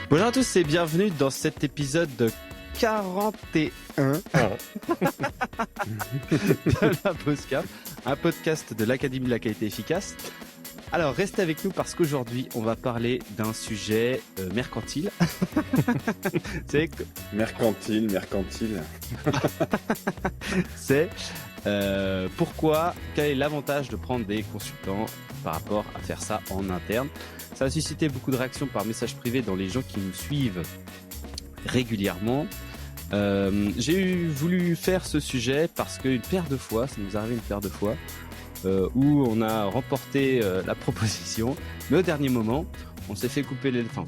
Bonjour à tous et bienvenue dans cet épisode 41 de la Postcap, un podcast de l'Académie de la qualité efficace. Alors restez avec nous parce qu'aujourd'hui on va parler d'un sujet mercantile. C'est mercantile. C'est quel est l'avantage de prendre des consultants par rapport à faire ça en interne. Ça a suscité beaucoup de réactions par message privé dans les gens qui nous suivent régulièrement. J'ai voulu faire ce sujet parce qu'une paire de fois, ça nous est arrivé une paire de fois, où on a remporté la proposition, mais au dernier moment, on s'est fait couper les... Enfin,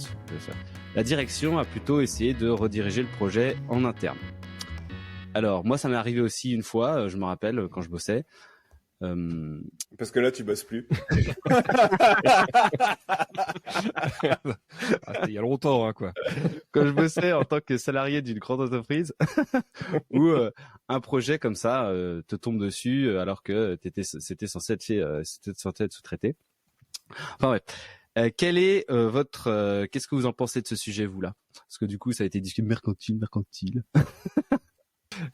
la direction a plutôt essayé de rediriger le projet en interne. Alors, moi, ça m'est arrivé aussi une fois, je me rappelle, quand je bossais. Parce que là, tu bosses plus. Il y a longtemps, hein, quoi. Quand je bossais en tant que salarié d'une grande entreprise, où un projet comme ça te tombe dessus alors que c'était censé être sous-traité. Enfin ouais. Quel est qu'est-ce que vous en pensez de ce sujet, vous là? Parce que du coup, ça a été discuté mercantile.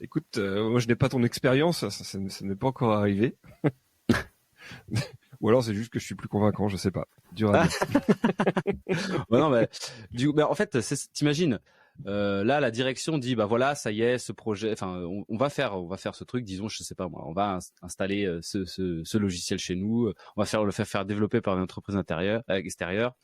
Écoute, moi je n'ai pas ton expérience, ça n'est pas encore arrivé. Ou alors c'est juste que je suis plus convaincant, je sais pas. Dur à dire. Ouais, non, en fait, t'imagines, là la direction dit bah voilà, ça y est, ce projet, enfin on va faire ce truc, disons, je sais pas moi, on va installer ce logiciel chez nous, on va le faire développer par une entreprise extérieure.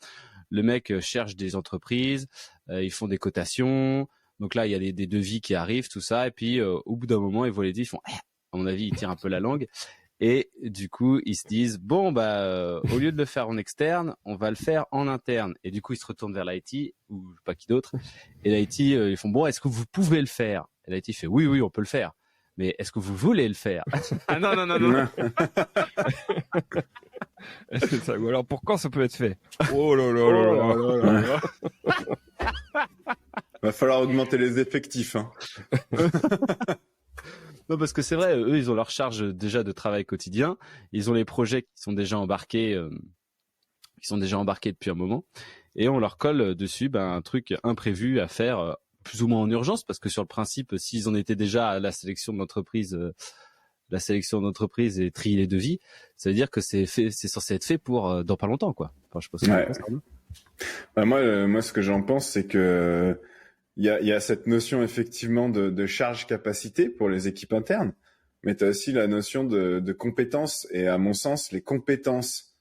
Le mec cherche des entreprises, ils font des cotations. Donc là, il y a des devis qui arrivent, tout ça. Et puis, au bout d'un moment, ils voient les devis, ils font, à mon avis, ils tirent un peu la langue. Et du coup, ils se disent, bon, au lieu de le faire en externe, on va le faire en interne. Et du coup, ils se retournent vers l'IT, ou pas qui d'autre. Et l'IT, ils font, bon, est-ce que vous pouvez le faire? Et l'IT fait, oui, on peut le faire. Mais est-ce que vous voulez le faire? Ah non. C'est ça. Ou alors, pour quand ça peut être fait? Oh là. Va falloir augmenter les effectifs. Hein. Non, parce que c'est vrai, eux, ils ont leur charge déjà de travail quotidien. Ils ont les projets qui sont déjà embarqués depuis un moment. Et on leur colle dessus un truc imprévu à faire plus ou moins en urgence, parce que sur le principe, s'ils en étaient déjà à la sélection d'entreprise et trier les devis, ça veut dire que c'est censé être fait pour dans pas longtemps, quoi. Enfin, je pense que moi, ce que j'en pense, c'est que il y a cette notion effectivement de charge capacité pour les équipes internes, mais tu as aussi la notion de compétences, et à mon sens, les compétences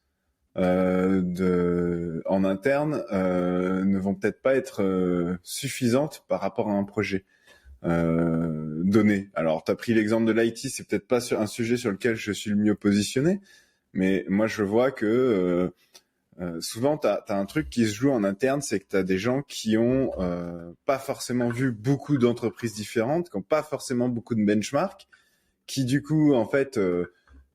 en interne ne vont peut-être pas être suffisantes par rapport à un projet donné. Alors, tu as pris l'exemple de l'IT, c'est peut-être pas un sujet sur lequel je suis le mieux positionné, mais moi je vois que souvent, t'as un truc qui se joue en interne, c'est que t'as des gens qui ont pas forcément vu beaucoup d'entreprises différentes, qui ont pas forcément beaucoup de benchmarks, qui du coup, en fait,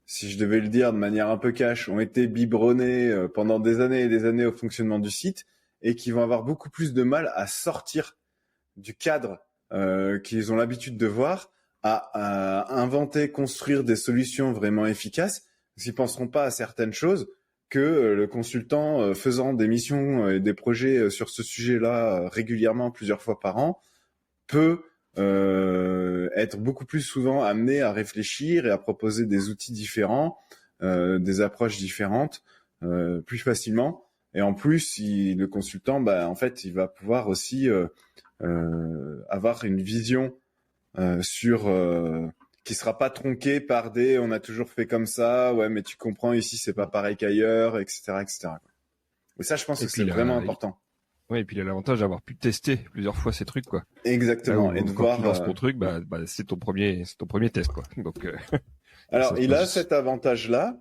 si je devais le dire de manière un peu cash, ont été biberonnés pendant des années et des années au fonctionnement du site, et qui vont avoir beaucoup plus de mal à sortir du cadre qu'ils ont l'habitude de voir, à inventer, construire des solutions vraiment efficaces, parce qu'ils penseront pas à certaines choses que le consultant faisant des missions et des projets sur ce sujet-là régulièrement, plusieurs fois par an, peut être beaucoup plus souvent amené à réfléchir et à proposer des outils différents, des approches différentes, plus facilement. Et en plus, le consultant, en fait, il va pouvoir aussi avoir une vision sur qui sera pas tronqué par des on a toujours fait comme ça, ouais mais tu comprends ici c'est pas pareil qu'ailleurs, etc. Et ça je pense que c'est vraiment important. Oui, et puis il a l'avantage d'avoir pu tester plusieurs fois ces trucs, quoi. Exactement. Là où, et de quand voir tu lances ton truc, c'est ton premier test, quoi. Donc alors il a cet avantage là,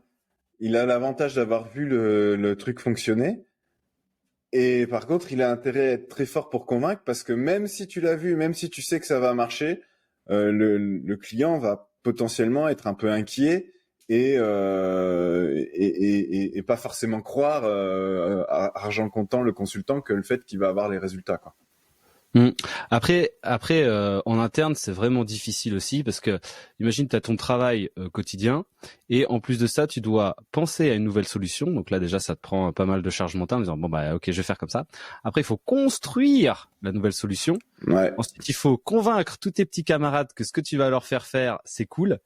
il a l'avantage d'avoir vu le truc fonctionner. Et par contre, il a intérêt à être très fort pour convaincre, parce que même si tu l'as vu, même si tu sais que ça va marcher, le client va potentiellement être un peu inquiet et pas forcément croire à argent comptant le consultant que le fait qu'il va avoir les résultats, quoi. Après, en interne, c'est vraiment difficile aussi parce que, imagine, tu as ton travail quotidien et en plus de ça, tu dois penser à une nouvelle solution. Donc là, déjà, ça te prend pas mal de charge mentale en disant, bon, bah, ok, je vais faire comme ça. Après, il faut construire la nouvelle solution. Ouais. Ensuite, il faut convaincre tous tes petits camarades que ce que tu vas leur faire, c'est cool.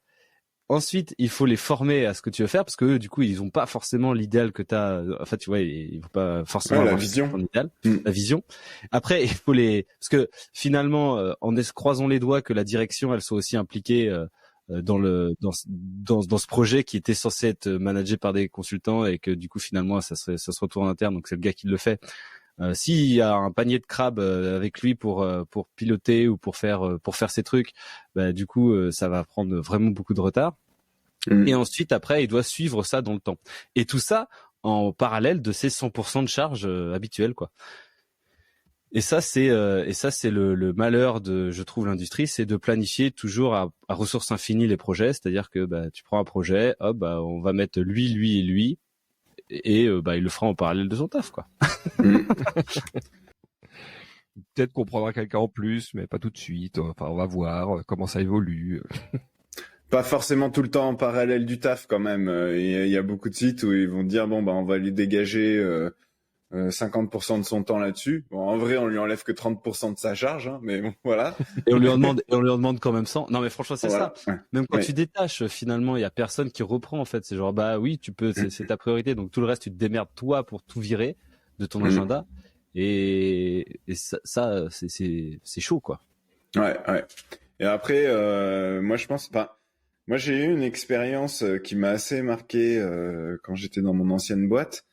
Ensuite, il faut les former à ce que tu veux faire parce que eux, du coup, ils ont pas forcément l'idéal que tu as. En fait, tu vois, ils vont pas forcément la avoir vision. ton idéal, la vision. Après, il faut parce que finalement, croisons les doigts que la direction, elle soit aussi impliquée dans ce projet qui était censé être managé par des consultants et que du coup, finalement, ça se retourne en interne. Donc, c'est le gars qui le fait. S'il y a un panier de crabes avec lui pour piloter ou pour faire ses trucs, bah, du coup ça va prendre vraiment beaucoup de retard. Et ensuite après il doit suivre ça dans le temps. Et tout ça en parallèle de ses 100% de charge habituelles quoi. Et ça c'est le malheur de je trouve l'industrie, c'est de planifier toujours à ressources infinies les projets, c'est-à-dire que bah tu prends un projet, hop bah on va mettre lui et lui. Et bah il le fera en parallèle de son taf quoi. Peut-être qu'on prendra quelqu'un en plus, mais pas tout de suite. Enfin, on va voir comment ça évolue. Pas forcément tout le temps en parallèle du taf quand même. Il y a beaucoup de sites où ils vont dire bon bah on va lui dégager 50% de son temps là-dessus. Bon, en vrai, on lui enlève que 30% de sa charge, hein, mais bon, voilà. Et on lui en demande quand même 100. Non, mais franchement, c'est voilà. ça. Même quand tu détaches, finalement, il y a personne qui reprend, en fait. C'est genre, bah oui, tu peux, c'est ta priorité. Donc, tout le reste, tu te démerdes toi pour tout virer de ton agenda. Et ça, c'est chaud, quoi. Ouais. Et après, moi, je pense, moi, j'ai eu une expérience qui m'a assez marqué quand j'étais dans mon ancienne boîte.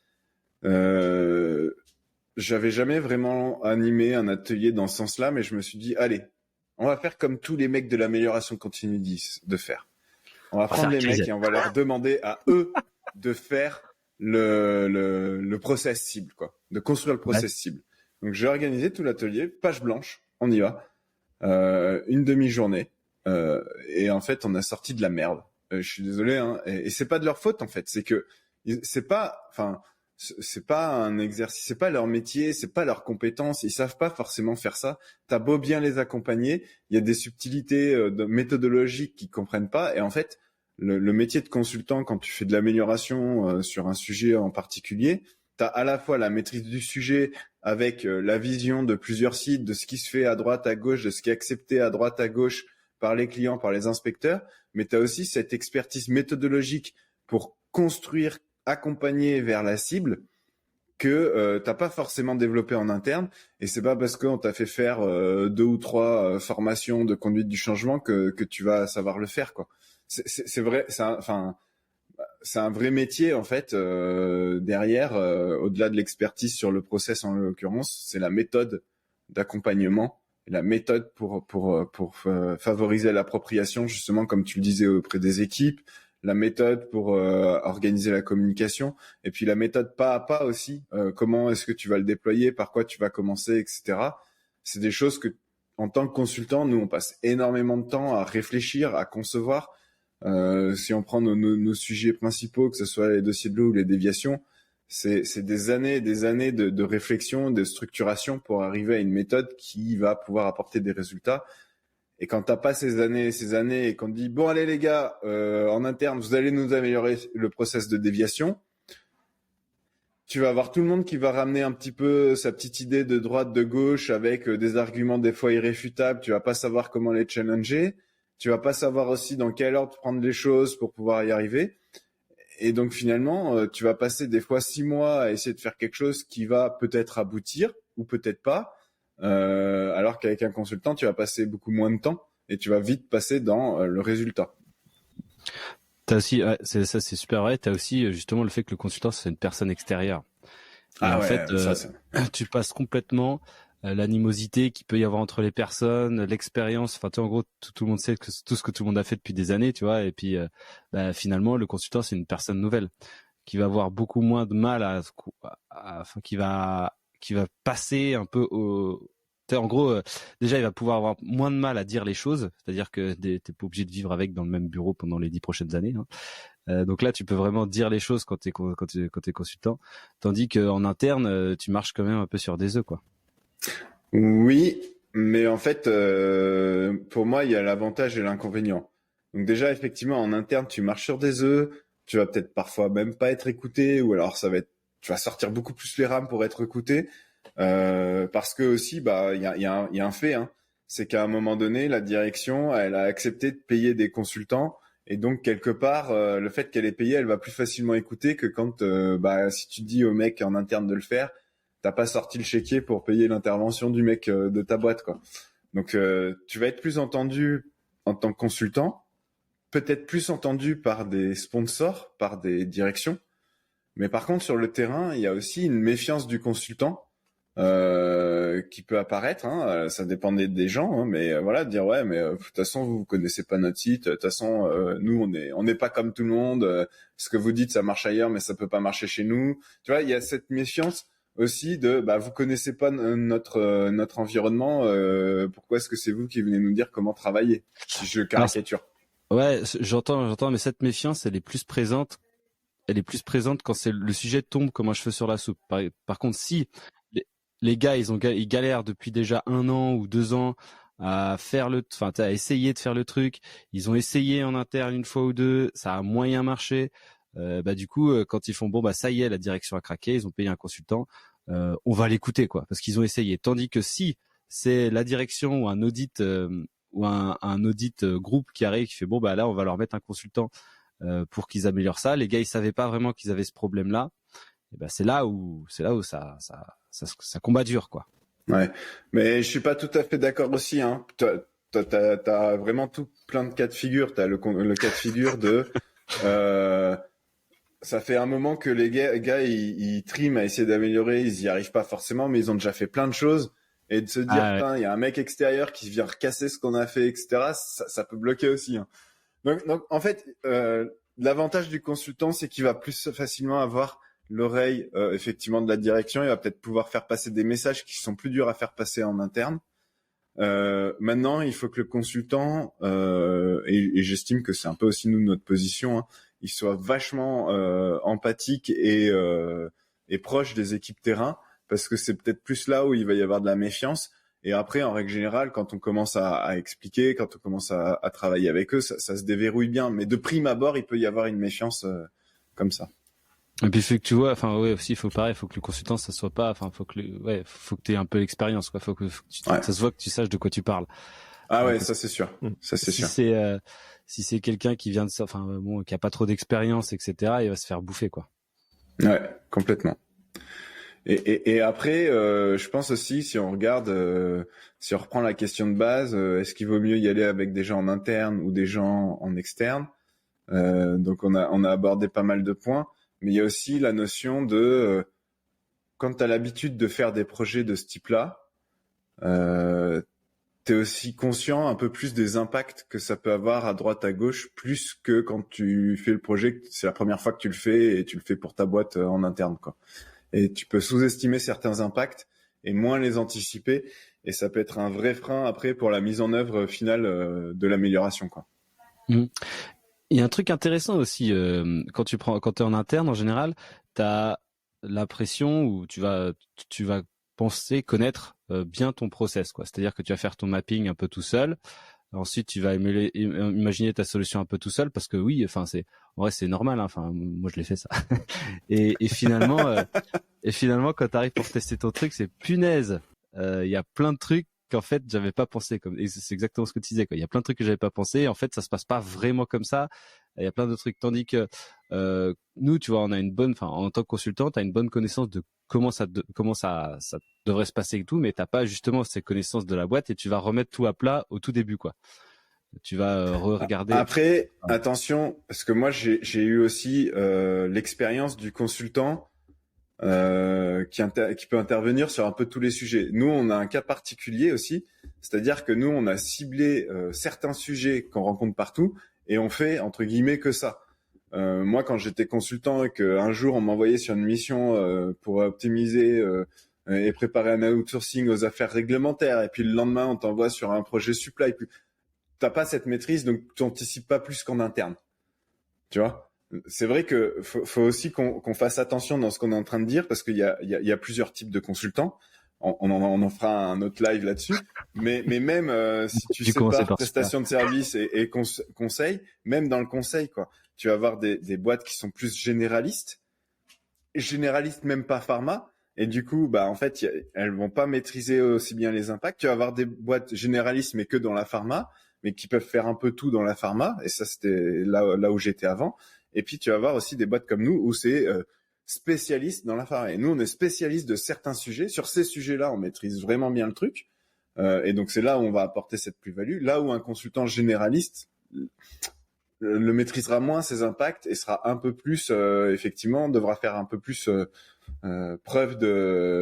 J'avais jamais vraiment animé un atelier dans ce sens-là, mais je me suis dit, allez, on va faire comme tous les mecs de l'amélioration continue disent de faire. On va prendre les mecs et on va leur demander à eux de faire le process cible, quoi, de construire le process cible. Donc j'ai organisé tout l'atelier, page blanche, on y va, une demi-journée, et en fait on a sorti de la merde. Je suis désolé, hein, et c'est pas de leur faute en fait, c'est que c'est pas un exercice, c'est pas leur métier, c'est pas leur compétence, ils savent pas forcément faire ça. T'as beau bien les accompagner, il y a des subtilités méthodologiques qu'ils comprennent pas, et en fait, le métier de consultant, quand tu fais de l'amélioration sur un sujet en particulier, t'as à la fois la maîtrise du sujet avec la vision de plusieurs sites, de ce qui se fait à droite, à gauche, de ce qui est accepté à droite, à gauche par les clients, par les inspecteurs, mais t'as aussi cette expertise méthodologique pour construire, accompagner vers la cible que t'as pas forcément développé en interne, et c'est pas parce qu'on t'a fait faire 2 ou 3 formations de conduite du changement que tu vas savoir le faire, quoi. C'est vrai, c'est un vrai métier en fait derrière, au-delà de l'expertise sur le process en l'occurrence, c'est la méthode d'accompagnement, la méthode pour favoriser l'appropriation, justement comme tu le disais, auprès des équipes, la méthode pour organiser la communication, et puis la méthode pas à pas aussi, comment est-ce que tu vas le déployer, par quoi tu vas commencer, etc. C'est des choses que, en tant que consultant, nous on passe énormément de temps à réfléchir, à concevoir. Si on prend nos sujets principaux, que ce soit les dossiers de l'eau ou les déviations, c'est des années et des années de réflexion, de structuration pour arriver à une méthode qui va pouvoir apporter des résultats. Et quand t'as pas ces années et qu'on te dit bon allez les gars, en interne vous allez nous améliorer le process de déviation, tu vas avoir tout le monde qui va ramener un petit peu sa petite idée de droite, de gauche, avec des arguments des fois irréfutables. Tu vas pas savoir comment les challenger. Tu vas pas savoir aussi dans quel ordre prendre les choses pour pouvoir y arriver. Et donc finalement, tu vas passer des fois 6 mois à essayer de faire quelque chose qui va peut-être aboutir ou peut-être pas. Alors qu'avec un consultant, tu vas passer beaucoup moins de temps et tu vas vite passer dans le résultat. T'as aussi, c'est super vrai. T'as aussi justement le fait que le consultant c'est une personne extérieure. Et en fait, tu passes complètement l'animosité qu'il peut y avoir entre les personnes, l'expérience. Enfin, tu vois, en gros, tout le monde sait que tout ce que tout le monde a fait depuis des années, tu vois. Et puis, finalement, le consultant c'est une personne nouvelle qui va avoir beaucoup moins de mal enfin, qui va passer un peu au. En gros, déjà, il va pouvoir avoir moins de mal à dire les choses, c'est-à-dire que t'es pas obligé de vivre avec dans le même bureau pendant les 10 prochaines années. Hein. Donc là, tu peux vraiment dire les choses quand t'es consultant, tandis qu'en interne, tu marches quand même un peu sur des œufs, quoi. Oui, Mais en fait, pour moi, il y a l'avantage et l'inconvénient. Donc déjà, effectivement, en interne, tu marches sur des œufs, tu vas peut-être parfois même pas être écouté, ou alors tu vas sortir beaucoup plus les rames pour être écouté, parce que aussi, il y a un fait, hein, c'est qu'à un moment donné, la direction, elle a accepté de payer des consultants, et donc quelque part, le fait qu'elle ait payé, elle va plus facilement écouter que quand, si tu dis au mec en interne de le faire, t'as pas sorti le chéquier pour payer l'intervention du mec de ta boîte, quoi. Donc, tu vas être plus entendu en tant que consultant, peut-être plus entendu par des sponsors, par des directions. Mais par contre, sur le terrain, il y a aussi une méfiance du consultant qui peut apparaître. Hein, ça dépend des gens, hein, mais voilà, dire ouais, mais de toute façon, vous connaissez pas notre site. De toute façon, nous, on n'est pas comme tout le monde. Ce que vous dites, ça marche ailleurs, mais ça peut pas marcher chez nous. Tu vois, il y a cette méfiance aussi de vous connaissez pas notre environnement. Pourquoi est-ce que c'est vous qui venez nous dire comment travailler? Si je caricature. Ouais, j'entends, mais cette méfiance, elle est plus présente quand le sujet tombe comme un cheveu sur la soupe. Par contre, si les gars, ils galèrent depuis déjà 1 an ou 2 ans à essayer de faire le truc, ils ont essayé en interne une fois ou deux, ça a moyen marché. Du coup, quand ils font ça y est, la direction a craqué, ils ont payé un consultant, on va l'écouter quoi, parce qu'ils ont essayé. Tandis que si c'est la direction ou un audit groupe qui arrive, qui fait là on va leur mettre un consultant pour qu'ils améliorent ça. Les gars ils savaient pas vraiment qu'ils avaient ce problème là. Et c'est là où ça combat dur quoi. Ouais, mais je suis pas tout à fait d'accord aussi. Hein. T'as vraiment tout plein de cas de figure. T'as le cas de figure de ça fait un moment que les gars ils triment à essayer d'améliorer, ils y arrivent pas forcément, mais ils ont déjà fait plein de choses. Et de se dire putain, il y a un mec extérieur qui vient recasser ce qu'on a fait, etc. Ça peut bloquer aussi. Hein. Donc en fait, l'avantage du consultant, c'est qu'il va plus facilement avoir l'oreille effectivement de la direction. Il va peut-être pouvoir faire passer des messages qui sont plus durs à faire passer en interne. Maintenant, il faut que le consultant, et j'estime que c'est un peu aussi nous notre position, hein, il soit vachement empathique et proche des équipes terrain, parce que c'est peut-être plus là où il va y avoir de la méfiance. Et après, en règle générale, quand on commence à expliquer, quand on commence à travailler avec eux, ça se déverrouille bien. Mais de prime abord, il peut y avoir une méfiance comme ça. Et puis faut que tu vois, aussi, il faut que le consultant, ça soit pas, faut que t'aies un peu l'expérience, quoi. Faut que ça se voit que tu saches de quoi tu parles. Ah ouais, ça c'est sûr. Ça c'est sûr. Si c'est quelqu'un qui vient de ça, qui a pas trop d'expérience, etc., il va se faire bouffer, quoi. Ouais, complètement. Et après, je pense aussi, si on regarde, si on reprend la question de base, est-ce qu'il vaut mieux y aller avec des gens en interne ou des gens en externe? Donc on a abordé pas mal de points, mais il y a aussi la notion de quand tu as l'habitude de faire des projets de ce type-là, t'es aussi conscient un peu plus des impacts que ça peut avoir à droite à gauche, plus que quand tu fais le projet, c'est la première fois que tu le fais et tu le fais pour ta boîte en interne, quoi. Et tu peux sous-estimer certains impacts et moins les anticiper, et ça peut être un vrai frein après pour la mise en œuvre finale de l'amélioration, quoi. Il y a un truc intéressant aussi quand t'es en interne en général, t'as l'impression où tu vas penser connaître bien ton process, quoi. C'est-à-dire que tu vas faire ton mapping un peu tout seul. Ensuite, tu vas imaginer ta solution un peu tout seul, parce que oui, en vrai c'est normal. Hein. Moi je l'ai fait ça. et finalement, quand t'arrives pour tester ton truc, c'est punaise. Il y a plein de trucs qu'en fait j'avais pas pensé, et c'est exactement ce que tu disais, quoi. Il y a plein de trucs que j'avais pas pensé, et en fait ça se passe pas vraiment comme ça. Il y a plein de trucs, tandis que nous, tu vois, on a en tant que consultant, t'as une bonne connaissance de comment ça devrait se passer et tout, mais t'as pas justement ces connaissances de la boîte, et tu vas remettre tout à plat au tout début, quoi. Tu vas regarder. Après, attention, parce que moi j'ai eu aussi l'expérience du consultant qui peut intervenir sur un peu tous les sujets. Nous, on a un cas particulier aussi, c'est-à-dire que nous, on a ciblé certains sujets qu'on rencontre partout, et on fait entre guillemets que ça. Moi, quand j'étais consultant et qu'un jour on m'envoyait sur une mission pour optimiser et préparer un outsourcing aux affaires réglementaires, et puis le lendemain on t'envoie sur un projet supply, t'as pas cette maîtrise, donc tu anticipes pas plus qu'en interne. Tu vois, c'est vrai que faut aussi qu'on fasse attention dans ce qu'on est en train de dire, parce qu'il y a plusieurs types de consultants. On en fera un autre live là-dessus. Mais même si tu Du coup, on sépares sépare super. prestation de service et conseil, même dans le conseil, quoi, tu vas avoir des boîtes qui sont plus généralistes même pas pharma. Et du coup, bah en fait, elles vont pas maîtriser aussi bien les impacts. Tu vas avoir des boîtes généralistes, mais que dans la pharma, mais qui peuvent faire un peu tout dans la pharma. Et ça, c'était là où j'étais avant. Et puis, tu vas avoir aussi des boîtes comme nous où c'est spécialiste dans la pharma. Et nous, on est spécialiste de certains sujets. Sur ces sujets-là, on maîtrise vraiment bien le truc. Et donc, c'est là où on va apporter cette plus-value. Là où un consultant généraliste le maîtrisera moins ses impacts et sera un peu plus, effectivement, devra faire un peu plus preuve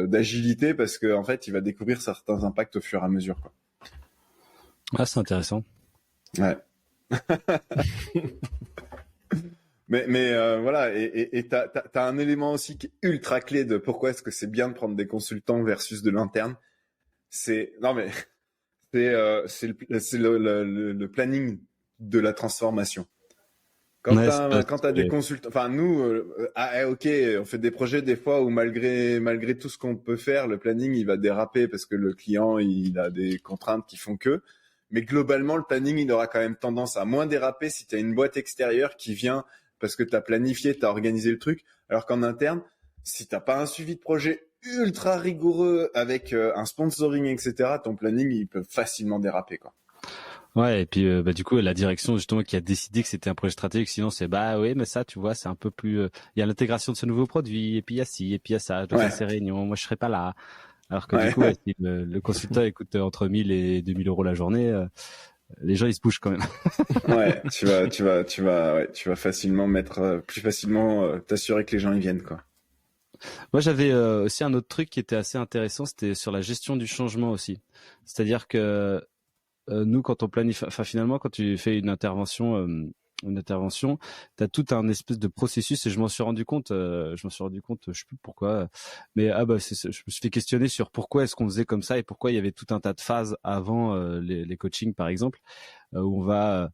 d'agilité parce que en fait, il va découvrir certains impacts au fur et à mesure, quoi. Ah, c'est intéressant. Ouais. mais voilà, et t'as un élément aussi qui est ultra clé de pourquoi est-ce que c'est bien de prendre des consultants versus de l'interne. C'est le planning de la transformation. Quand Ouais, t'as des consultants, enfin nous, ok, on fait des projets des fois où malgré tout ce qu'on peut faire, le planning il va déraper parce que le client il a des contraintes qui font que. Mais globalement, le planning il aura quand même tendance à moins déraper si t'as une boîte extérieure qui vient parce que t'as planifié, t'as organisé le truc. Alors qu'en interne, si t'as pas un suivi de projet ultra rigoureux avec un sponsoring, etc., ton planning il peut facilement déraper, quoi. Ouais, et puis du coup la direction justement qui a décidé que c'était un projet stratégique, sinon c'est bah oui mais ça tu vois c'est un peu plus il y a l'intégration de ce nouveau produit et puis il y a ci et puis il y a ça, je dois faire ces réunions, moi je serai pas là. Alors que du coup Ouais. si le consultant écoute entre 1000 et 2000 euros la journée, les gens ils se bougent quand même. Ouais, tu vas facilement mettre, plus facilement t'assurer que les gens y viennent, quoi. Moi j'avais aussi un autre truc qui était assez intéressant, c'était sur la gestion du changement aussi. C'est-à-dire que nous, quand on planifie, enfin finalement, quand tu fais une intervention, t'as tout un espèce de processus et je m'en suis rendu compte. Je sais plus pourquoi, mais je me suis fait questionner sur pourquoi est-ce qu'on faisait comme ça et pourquoi il y avait tout un tas de phases avant les coachings, par exemple, où on va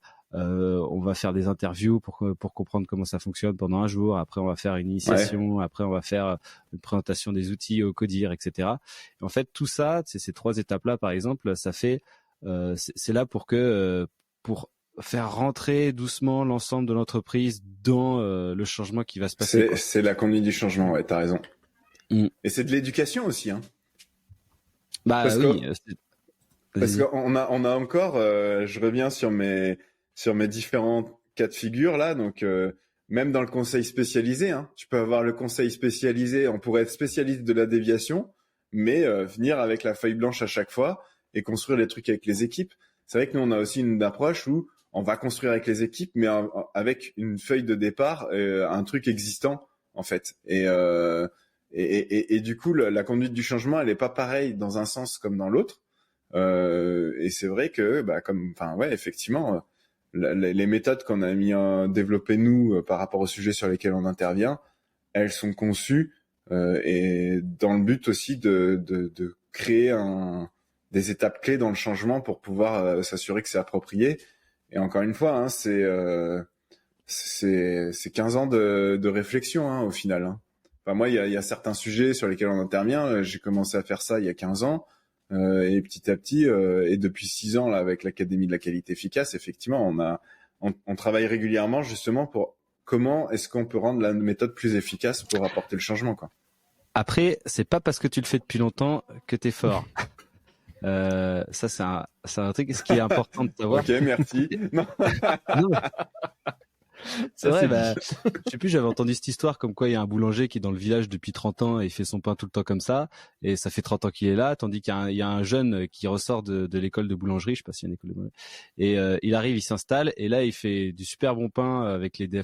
faire des interviews pour comprendre comment ça fonctionne pendant un jour. Après, on va faire une initiation. Ouais. Après, on va faire une présentation des outils au CODIR, etc. Et en fait, tout ça, ces trois étapes-là, par exemple, ça fait c'est là pour faire rentrer doucement l'ensemble de l'entreprise dans le changement qui va se passer, quoi. C'est la conduite du changement, ouais, t'as raison. Mm. Et c'est de l'éducation aussi, hein. Bah Parce oui, que parce vas-y. qu'on a encore, je reviens sur mes différents cas de figure là, donc même dans le conseil spécialisé, hein, tu peux avoir le conseil spécialisé, on pourrait être spécialiste de la déviation, mais venir avec la feuille blanche à chaque fois et construire les trucs avec les équipes. C'est vrai que nous on a aussi une approche où on va construire avec les équipes, mais avec une feuille de départ, un truc existant en fait. Et du coup, la conduite du changement, elle est pas pareille dans un sens comme dans l'autre. Et c'est vrai que, bah, enfin, ouais, effectivement, les méthodes qu'on a développées nous par rapport aux sujets sur lesquels on intervient, elles sont conçues et dans le but aussi de créer des étapes clés dans le changement pour pouvoir s'assurer que c'est approprié. Et encore une fois, hein, c'est 15 ans de réflexion, hein, au final, hein. Enfin, moi, il y a certains sujets sur lesquels on intervient. J'ai commencé à faire ça il y a 15 ans. Et petit à petit, et depuis 6 ans là, avec l'Académie de la qualité efficace, effectivement, on travaille régulièrement justement pour comment est-ce qu'on peut rendre la méthode plus efficace pour apporter le changement, quoi. Après, c'est pas parce que tu le fais depuis longtemps que t'es fort. Ça, c'est un truc. Ce qui est important de savoir. Ok, merci. Non, Non, c'est ça vrai, c'est dit. je sais plus, j'avais entendu cette histoire comme quoi il y a un boulanger qui est dans le village depuis 30 ans et il fait son pain tout le temps comme ça, et ça fait 30 ans qu'il est là, tandis qu'il y a un jeune qui ressort de l'école de boulangerie, je sais pas s'il y a une école de boulangerie, et il arrive, il s'installe, et là il fait du super bon pain avec du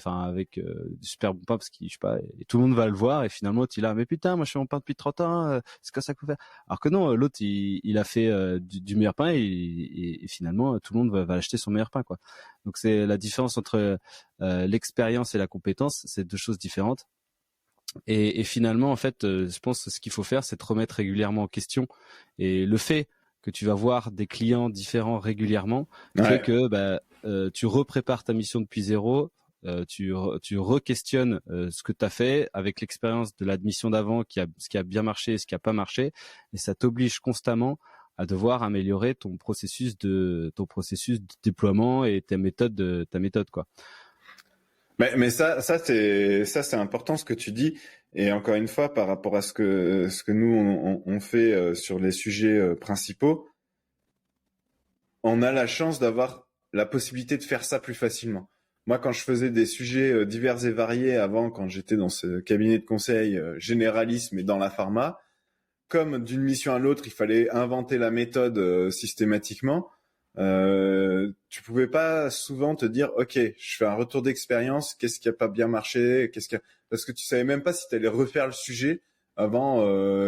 super bon pain parce qu'il, je sais pas, et tout le monde va le voir, et finalement il est là, mais putain, moi je fais mon pain depuis 30 ans, c'est comme ça qu'il faut faire. Alors que non, l'autre il a fait du meilleur pain et finalement tout le monde va acheter son meilleur pain, quoi. Donc c'est la différence entre l'expérience et la compétence, c'est deux choses différentes. Et finalement, en fait, je pense que ce qu'il faut faire, c'est te remettre régulièrement en question. Et le fait que tu vas voir des clients différents régulièrement fait Ouais, que tu reprépares ta mission depuis zéro. Tu re-questionnes ce que tu as fait avec l'expérience de l'admission d'avant, ce qui a bien marché et ce qui a pas marché. Et ça t'oblige constamment à devoir améliorer ton processus de déploiement et ta méthode quoi. Mais ça c'est important ce que tu dis. Et encore une fois, par rapport à ce que nous on fait sur les sujets principaux, on a la chance d'avoir la possibilité de faire ça plus facilement. Moi, quand je faisais des sujets divers et variés avant, quand j'étais dans ce cabinet de conseil généraliste, mais dans la pharma, comme d'une mission à l'autre, il fallait inventer la méthode systématiquement. Tu pouvais pas souvent te dire, ok, je fais un retour d'expérience, qu'est-ce qui a pas bien marché, parce que tu savais même pas si tu allais refaire le sujet avant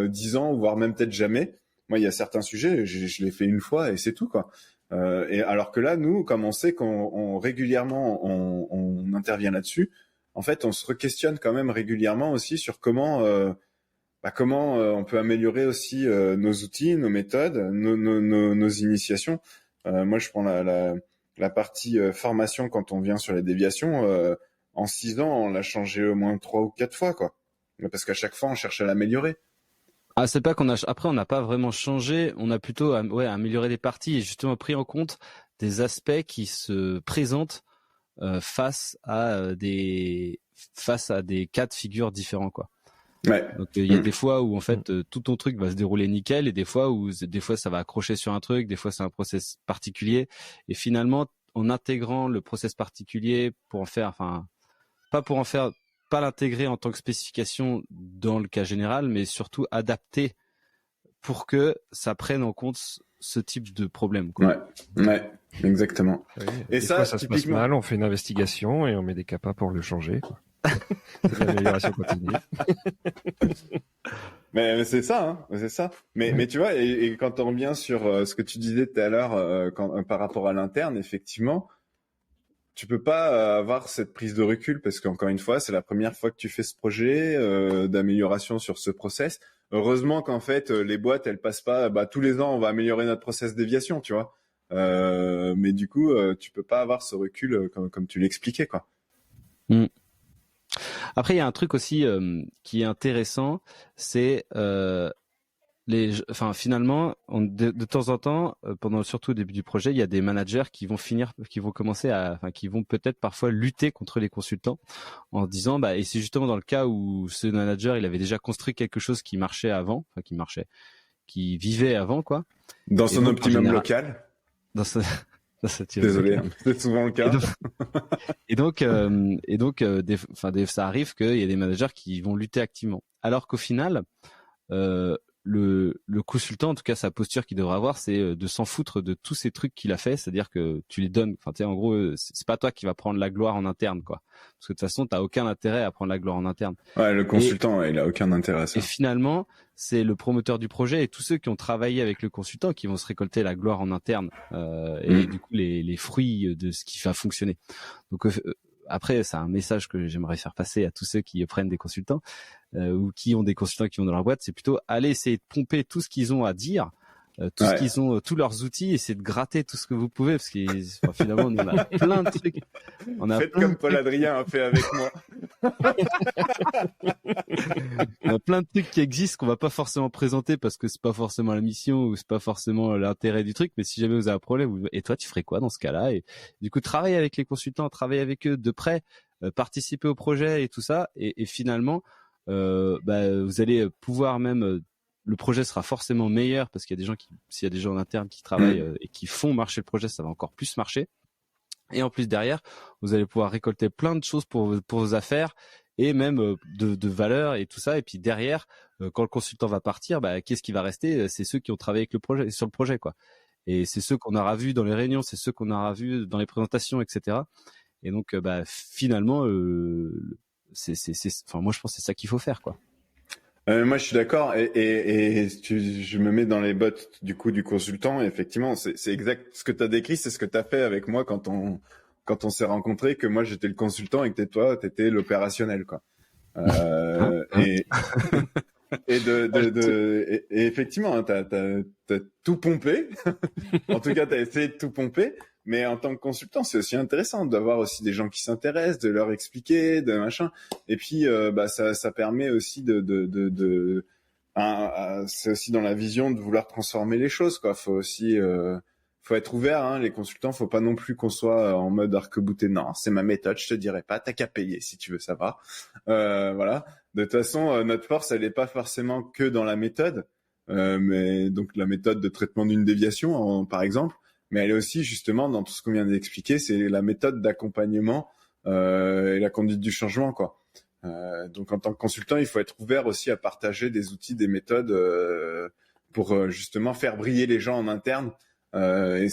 10 ans, voire même peut-être jamais. Moi, il y a certains sujets, je l'ai fait une fois et c'est tout quoi. Et alors que là, nous, comme on sait qu'on régulièrement on intervient là-dessus, en fait, on se re-questionne quand même régulièrement aussi sur comment on peut améliorer aussi nos outils, nos méthodes, nos initiations. Moi, je prends la partie formation quand on vient sur les déviations. En 6 ans, on l'a changé au moins 3 ou 4 fois, quoi. Parce qu'à chaque fois, on cherche à l'améliorer. Ah, c'est pas après on n'a pas vraiment changé, on a plutôt amélioré des parties et justement pris en compte des aspects qui se présentent face à des cas de figure différents quoi. Ouais. Donc il y a des fois où en fait tout ton truc va se dérouler nickel et des fois ça va accrocher sur un truc, des fois c'est un process particulier et finalement en intégrant le process particulier pas l'intégrer en tant que spécification dans le cas général, mais surtout adapter pour que ça prenne en compte ce type de problème, quoi. Ouais, exactement. Oui, et des ça, fois, ça typiquement... se passe mal, on fait une investigation et on met des CAPA pour le changer, quoi. C'est l'amélioration continue. Mais c'est ça, hein, c'est ça. Mais tu vois, et quand on revient sur ce que tu disais tout à l'heure par rapport à l'interne, effectivement, tu peux pas avoir cette prise de recul parce qu'encore une fois, c'est la première fois que tu fais ce projet d'amélioration sur ce process. Heureusement qu'en fait, les boîtes, elles passent pas. Tous les ans, on va améliorer notre process déviation, tu vois. Mais du coup, tu peux pas avoir ce recul comme tu l'expliquais, quoi. Mm. Après, il y a un truc aussi qui est intéressant, c'est finalement, de temps en temps, pendant surtout le début du projet, il y a des managers qui vont qui vont peut-être parfois lutter contre les consultants en disant, et c'est justement dans le cas où ce manager, il avait déjà construit quelque chose qui marchait avant, qui vivait avant, quoi. Dans son optimum local. Désolé, c'est souvent le cas. Ça arrive qu'il y a des managers qui vont lutter activement, alors qu'au final, le consultant, en tout cas sa posture qu'il devrait avoir, c'est de s'en foutre de tous ces trucs qu'il a fait, c'est-à-dire que tu les donnes, en gros, c'est pas toi qui vas prendre la gloire en interne, quoi, parce que de toute façon t'as aucun intérêt à prendre la gloire en interne. Ouais, le consultant, il a aucun intérêt à ça. Et finalement, c'est le promoteur du projet et tous ceux qui ont travaillé avec le consultant qui vont se récolter la gloire en interne et du coup les fruits de ce qui va fonctionner. Donc après, c'est un message que j'aimerais faire passer à tous ceux qui prennent des consultants ou qui ont des consultants qui vont dans leur boîte, c'est plutôt aller essayer de pomper tout ce qu'ils ont à dire, ce qu'ils ont, tous leurs outils, essayer de gratter tout ce que vous pouvez, parce que finalement, on a plein de trucs. Faites comme Paul Adrien a fait avec moi. On a plein de trucs qui existent qu'on va pas forcément présenter parce que c'est pas forcément la mission ou c'est pas forcément l'intérêt du truc, mais si jamais vous avez un problème, et toi tu ferais quoi dans ce cas-là? Et du coup, travailler avec les consultants, travailler avec eux de près, participer au projet et tout ça, et finalement, vous allez pouvoir même le projet sera forcément meilleur parce qu'il y a des gens s'il y a des gens en interne qui travaillent et qui font marcher le projet, ça va encore plus marcher. Et en plus derrière, vous allez pouvoir récolter plein de choses pour vos affaires et même de valeur et tout ça. Et puis derrière, quand le consultant va partir, qu'est-ce qui va rester? C'est ceux qui ont travaillé avec sur le projet, quoi. Et c'est ceux qu'on aura vus dans les réunions, c'est ceux qu'on aura vus dans les présentations, etc. Et donc, finalement, moi, je pense que c'est ça qu'il faut faire, quoi. Moi, je suis d'accord, je me mets dans les bottes du coup du consultant. Et effectivement, c'est exact ce que tu as décrit, c'est ce que tu as fait avec moi quand on s'est rencontrés, que moi j'étais le consultant et que toi, t'étais l'opérationnel, quoi. Et effectivement, hein, t'as tout pompé. En tout cas, t'as essayé de tout pomper. Mais en tant que consultant, c'est aussi intéressant d'avoir aussi des gens qui s'intéressent, de leur expliquer, de machin. Et puis, ça permet aussi c'est aussi dans la vision de vouloir transformer les choses, quoi. Faut aussi, faut être ouvert, hein. Les consultants, faut pas non plus qu'on soit en mode arc-bouté. Non, c'est ma méthode, je te dirai pas. T'as qu'à payer si tu veux savoir. Voilà. De toute façon, notre force, elle est pas forcément que dans la méthode, mais donc la méthode de traitement d'une déviation, par exemple. Mais elle est aussi justement dans tout ce qu'on vient d'expliquer, c'est la méthode d'accompagnement et la conduite du changement, quoi. Donc en tant que consultant, il faut être ouvert aussi à partager des outils, des méthodes pour justement faire briller les gens en interne. Ouais,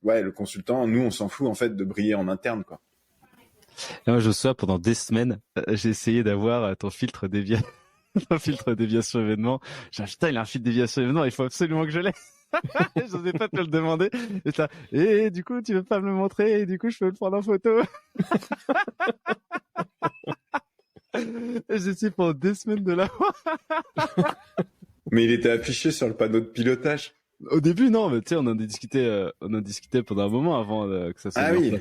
le consultant, nous, on s'en fout en fait de briller en interne, quoi. Et moi, je sais, pendant des semaines, j'ai essayé d'avoir ton filtre ton filtre déviation événement. J'ai dit, putain, il a un filtre déviation événement, il faut absolument que je l'ai. J'osais pas te le demander. Et du coup, tu veux pas me le montrer, et du coup, je peux le prendre en photo. J'ai essayé pendant des semaines de l'avoir. Mais il était affiché sur le panneau de pilotage. Au début, non, mais tu sais, on en discutait pendant un moment avant que ça soit. Ah oui.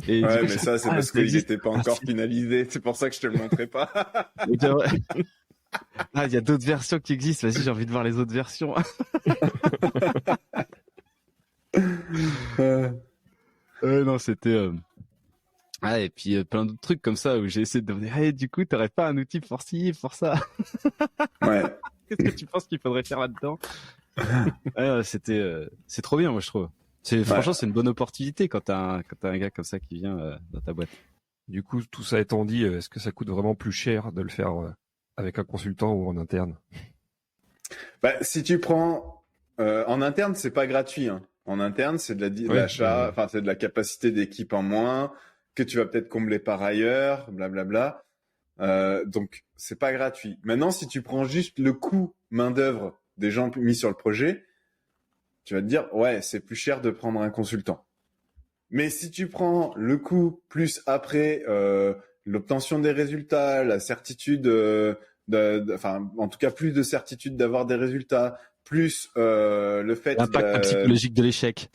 Et ouais, du coup, mais ça, c'est parce qu'il n'était pas encore finalisé. C'est pour ça que je te le montrais pas. Ah, il y a d'autres versions qui existent. Vas-y, j'ai envie de voir les autres versions. Non, c'était. Ah, et puis plein d'autres trucs comme ça où j'ai essayé de demander, hey, du coup, t'aurais pas un outil pour ci, pour ça? Ouais. Qu'est-ce que tu penses qu'il faudrait faire là-dedans? C'est trop bien, moi, je trouve. Franchement, c'est une bonne opportunité quand t'as un gars comme ça qui vient dans ta boîte. Du coup, tout ça étant dit, est-ce que ça coûte vraiment plus cher de le faire avec un consultant ou en interne? Bah, si tu prends en interne, c'est pas gratuit, hein. En interne, c'est de l'achat, enfin c'est de la capacité d'équipe en moins que tu vas peut-être combler par ailleurs, blablabla. Donc c'est pas gratuit. Maintenant, si tu prends juste le coût main-d'œuvre des gens mis sur le projet, tu vas te dire ouais, c'est plus cher de prendre un consultant. Mais si tu prends le coût plus après l'obtention des résultats, la certitude enfin en tout cas plus de certitude d'avoir des résultats, plus le fait l'impact psychologique de l'échec.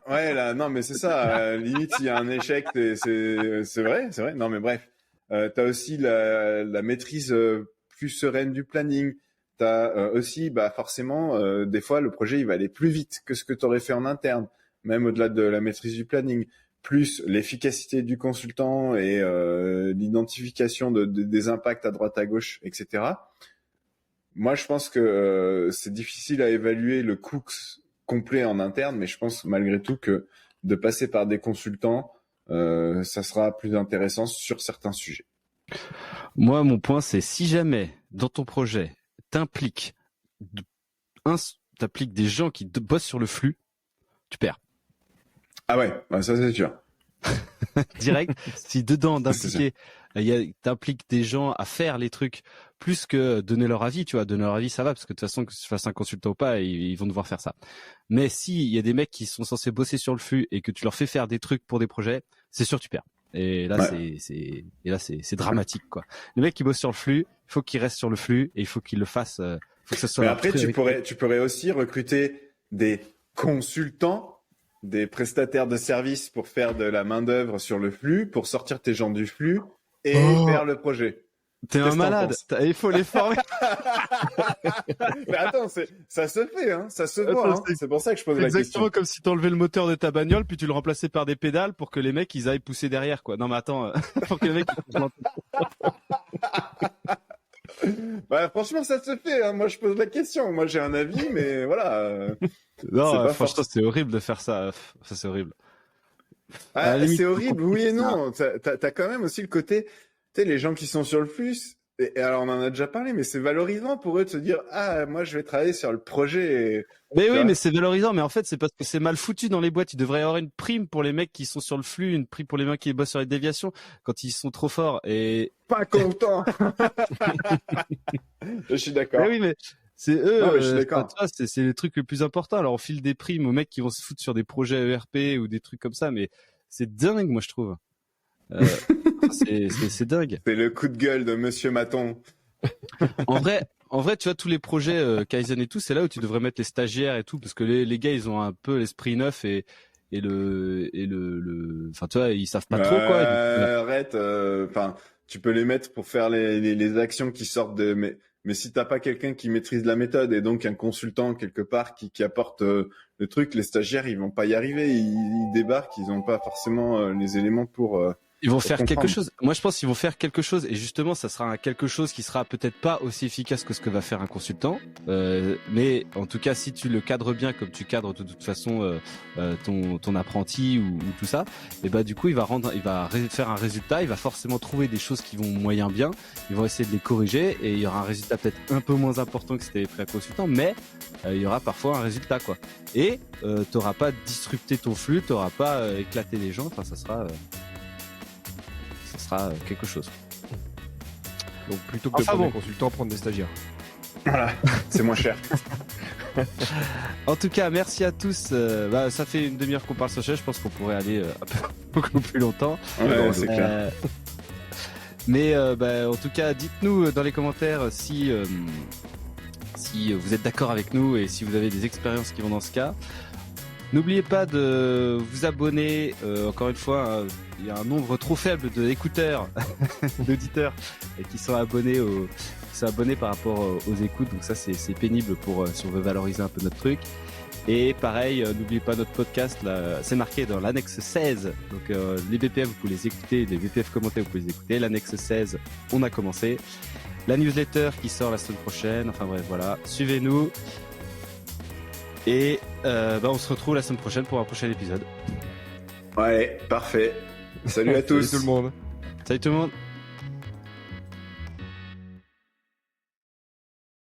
Ouais, là, non, mais c'est ça. Limite, s'il y a un échec, c'est vrai. Non, mais bref, t'as aussi la maîtrise plus sereine du planning. T'as aussi, bah forcément, des fois, le projet il va aller plus vite que ce que t'aurais fait en interne, même au-delà de la maîtrise du planning. Plus l'efficacité du consultant et l'identification des impacts à droite à gauche, etc. Moi, je pense que c'est difficile à évaluer le coût complet en interne, mais je pense malgré tout que de passer par des consultants, ça sera plus intéressant sur certains sujets. Moi, mon point, c'est si jamais dans ton projet, t'impliques des gens qui bossent sur le flux, tu perds. Ah ouais, ça c'est sûr. Direct, si dedans t'impliques des gens à faire les trucs plus que donner leur avis, tu vois, donner leur avis ça va parce que de toute façon que tu fasses un consultant ou pas, ils vont devoir faire ça. Mais si il y a des mecs qui sont censés bosser sur le flux et que tu leur fais faire des trucs pour des projets, c'est sûr tu perds. Et là c'est dramatique quoi. Les mecs qui bossent sur le flux, il faut qu'ils restent sur le flux et il faut qu'ils le fassent faut que ça soit. Mais après tu pourrais aussi recruter des consultants, des prestataires de services pour faire de la main-d'œuvre sur le flux, pour sortir tes gens du flux et faire le projet. T'es un malade, il faut les former. Mais attends, ça se fait, hein, ça se voit. Hein. C'est pour ça que je pose la question. Exactement comme si t'enlevais le moteur de ta bagnole puis tu le remplaçais par des pédales pour que les mecs ils aillent pousser derrière quoi. Non mais attends, pour que les mecs. Bah franchement ça se fait. Hein. Moi je pose la question. Moi j'ai un avis, mais voilà. Non, franchement c'est horrible de faire ça. Ça c'est horrible. Ah, c'est horrible, oui et non. T'as quand même aussi le côté, tu sais, les gens qui sont sur le flux. Et alors on en a déjà parlé, mais c'est valorisant pour eux de se dire ah moi je vais travailler sur le projet. Mais oui, mais c'est valorisant, mais en fait c'est parce que c'est mal foutu dans les boîtes. Il devrait y avoir une prime pour les mecs qui sont sur le flux, une prime pour les mecs qui bossent sur les déviations quand ils sont trop forts et pas content. Je suis d'accord. Mais oui, mais c'est eux. Non, mais je suis d'accord. C'est les trucs les plus importants. Alors on file des primes aux mecs qui vont se foutre sur des projets ERP ou des trucs comme ça, mais c'est dingue, moi je trouve. C'est dingue. C'est le coup de gueule de Monsieur Maton. En vrai, tu vois, tous les projets Kaizen et tout, c'est là où tu devrais mettre les stagiaires et tout, parce que les gars, ils ont un peu l'esprit neuf et enfin, tu vois, ils savent pas trop quoi. Arrête. Enfin, tu peux les mettre pour faire les actions qui sortent de. Mais Mais si t'as pas quelqu'un qui maîtrise la méthode et donc un consultant quelque part qui apporte le truc, les stagiaires ils vont pas y arriver, ils débarquent, ils ont pas forcément les éléments pour Ils vont faire comprendre. quelque chose. Moi, je pense qu'ils vont faire quelque chose, et justement, ça sera quelque chose qui sera peut-être pas aussi efficace que ce que va faire un consultant. Mais en tout cas, si tu le cadres bien, comme tu cadres de toute façon ton apprenti ou tout ça, et bah du coup, il va faire un résultat. Il va forcément trouver des choses qui vont moyen bien. Ils vont essayer de les corriger, et il y aura un résultat peut-être un peu moins important que c'était prêt à consultant, mais il y aura parfois un résultat quoi. Et t'auras pas disrupté ton flux, t'auras pas éclaté les gens. Enfin, ça sera quelque chose. Donc plutôt que de prendre des consultants, prendre des stagiaires. Voilà, c'est moins cher. En tout cas, merci à tous. Ça fait une demi-heure qu'on parle sur ce. Je pense qu'on pourrait aller beaucoup plus longtemps. Ouais, c'est clair. Mais en tout cas, dites-nous dans les commentaires si vous êtes d'accord avec nous et si vous avez des expériences qui vont dans ce cas. N'oubliez pas de vous abonner. Encore une fois, il y a un nombre trop faible d'écouteurs, d'auditeurs, qui sont abonnés par rapport aux écoutes. Donc ça, c'est pénible si on veut valoriser un peu notre truc. Et pareil, n'oubliez pas notre podcast. Là, c'est marqué dans l'annexe 16. Donc les BPF, vous pouvez les écouter. Les BPF commentés, vous pouvez les écouter. L'annexe 16, on a commencé. La newsletter qui sort la semaine prochaine. Enfin bref, voilà. Suivez-nous. Et on se retrouve la semaine prochaine pour un prochain épisode. Ouais, parfait. Salut à tous. Salut tout le monde. Salut tout le monde.